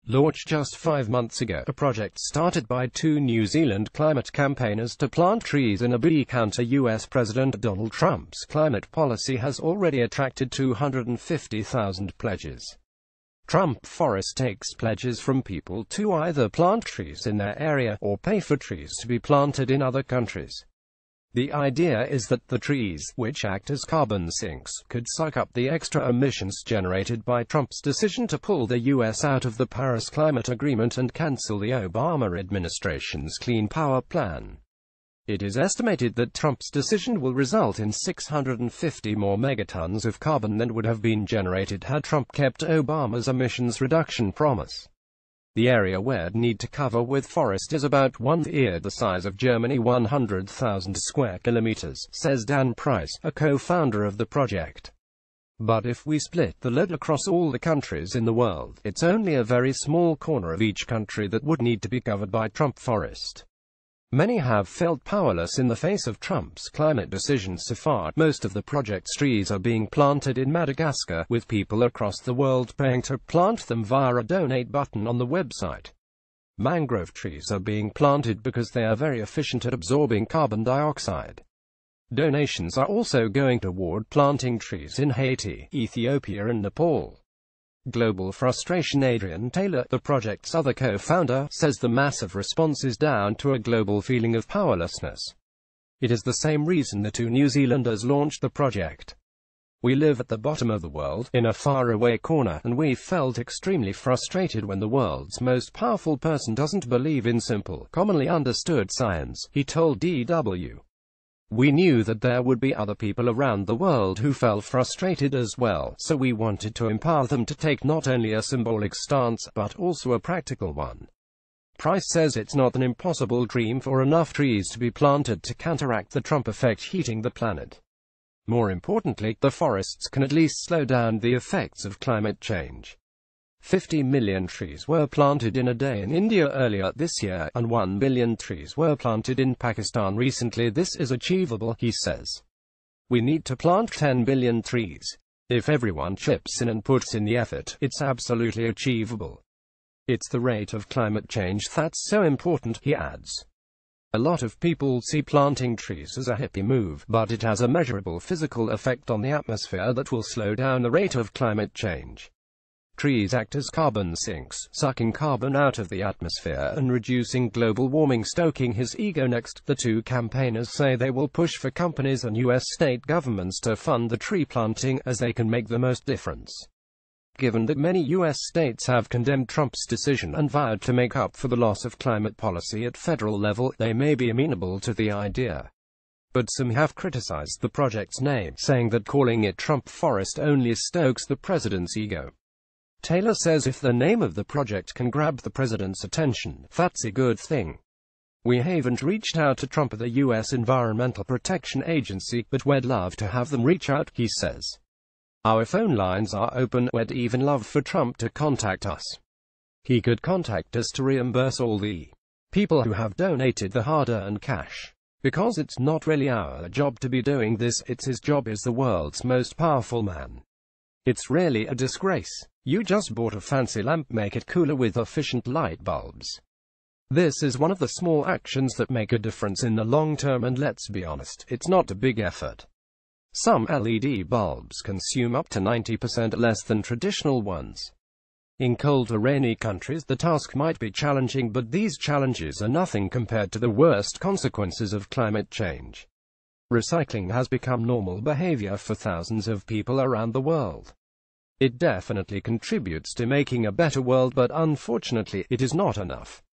Launched just 5 months ago, a project started by 2 New Zealand climate campaigners to plant trees in a bid to counter US President Donald Trump's climate policy has already attracted 250,000 pledges. Trump Forest takes pledges from people to either plant trees in their area, or pay for trees to be planted in other countries. The idea is that the trees, which act as carbon sinks, could suck up the extra emissions generated by Trump's decision to pull the US out of the Paris Climate Agreement and cancel the Obama administration's Clean Power Plan. It is estimated that Trump's decision will result in 650 more megatons of carbon than would have been generated had Trump kept Obama's emissions reduction promise. The area we'd need to cover with forest is about 1/3 the size of Germany, 100,000 square kilometers, says Dan Price, a co-founder of the project. But if we split the load across all the countries in the world, it's only a very small corner of each country that would need to be covered by Trump forest. Many have felt powerless in the face of Trump's climate decisions so far. Most of the project's trees are being planted in Madagascar, with people across the world paying to plant them via a donate button on the website. Mangrove trees are being planted because they are very efficient at absorbing carbon dioxide. Donations are also going toward planting trees in Haiti, Ethiopia and Nepal. Global Frustration Adrian Taylor, the project's other co-founder, says the massive response is down to a global feeling of powerlessness. It is the same reason the 2 New Zealanders launched the project. We live at the bottom of the world, in a faraway corner, and we felt extremely frustrated when the world's most powerful person doesn't believe in simple, commonly understood science, he told DW. We knew that there would be other people around the world who felt frustrated as well, so we wanted to empower them to take not only a symbolic stance, but also a practical one. Price says it's not an impossible dream for enough trees to be planted to counteract the Trump effect heating the planet. More importantly, the forests can at least slow down the effects of climate change. 50 million trees were planted in a day in India earlier this year, and 1 billion trees were planted in Pakistan recently. This is achievable, he says. We need to plant 10 billion trees. If everyone chips in and puts in the effort, it's absolutely achievable. It's the rate of climate change that's so important, he adds. A lot of people see planting trees as a hippie move, but it has a measurable physical effect on the atmosphere that will slow down the rate of climate change. Trees act as carbon sinks, sucking carbon out of the atmosphere and reducing global warming, stoking his ego. Next, the 2 campaigners say they will push for companies and US state governments to fund the tree planting, as they can make the most difference. Given that many US states have condemned Trump's decision and vowed to make up for the loss of climate policy at federal level, they may be amenable to the idea. But some have criticized the project's name, saying that calling it Trump Forest only stokes the president's ego. Taylor says if the name of the project can grab the president's attention, that's a good thing. We haven't reached out to Trump or the US Environmental Protection Agency, but we'd love to have them reach out, he says. Our phone lines are open. We'd even love for Trump to contact us. He could contact us to reimburse all the people who have donated the hard-earned cash. Because it's not really our job to be doing this, it's his job as the world's most powerful man. It's really a disgrace. You just bought a fancy lamp, make it cooler with efficient light bulbs. This is one of the small actions that make a difference in the long term, and let's be honest, it's not a big effort. Some LED bulbs consume up to 90% less than traditional ones. In cold or rainy countries the task might be challenging, but these challenges are nothing compared to the worst consequences of climate change. Recycling has become normal behavior for thousands of people around the world. It definitely contributes to making a better world, but unfortunately, it is not enough.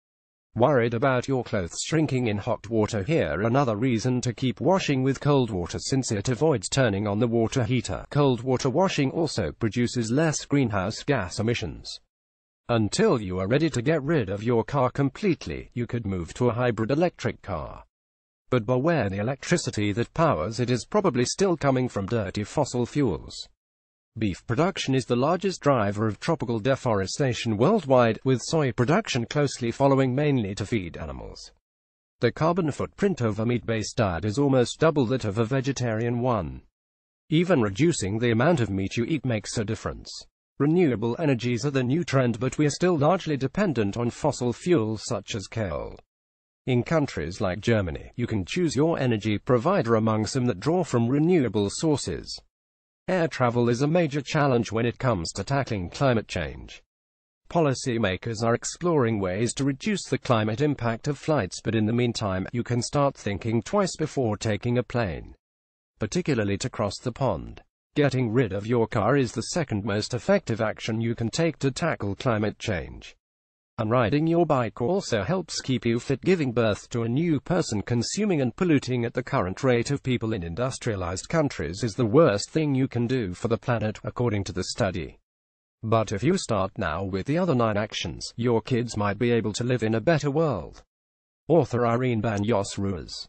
Worried about your clothes shrinking in hot water? Here another reason to keep washing with cold water, since it avoids turning on the water heater. Cold water washing also produces less greenhouse gas emissions. Until you are ready to get rid of your car completely, you could move to a hybrid electric car. But beware, the electricity that powers it is probably still coming from dirty fossil fuels. Beef production is the largest driver of tropical deforestation worldwide, with soy production closely following, mainly to feed animals. The carbon footprint of a meat-based diet is almost double that of a vegetarian one. Even reducing the amount of meat you eat makes a difference. Renewable energies are the new trend, but we are still largely dependent on fossil fuels such as coal. In countries like Germany, you can choose your energy provider among some that draw from renewable sources. Air travel is a major challenge when it comes to tackling climate change. Policymakers are exploring ways to reduce the climate impact of flights, but in the meantime, you can start thinking twice before taking a plane, particularly to cross the pond. Getting rid of your car is the second most effective action you can take to tackle climate change. And riding your bike also helps keep you fit. Giving birth to a new person consuming and polluting at the current rate of people in industrialized countries is the worst thing you can do for the planet, according to the study. But if you start now with the other 9 actions, your kids might be able to live in a better world. Author Irene Banos Ruiz.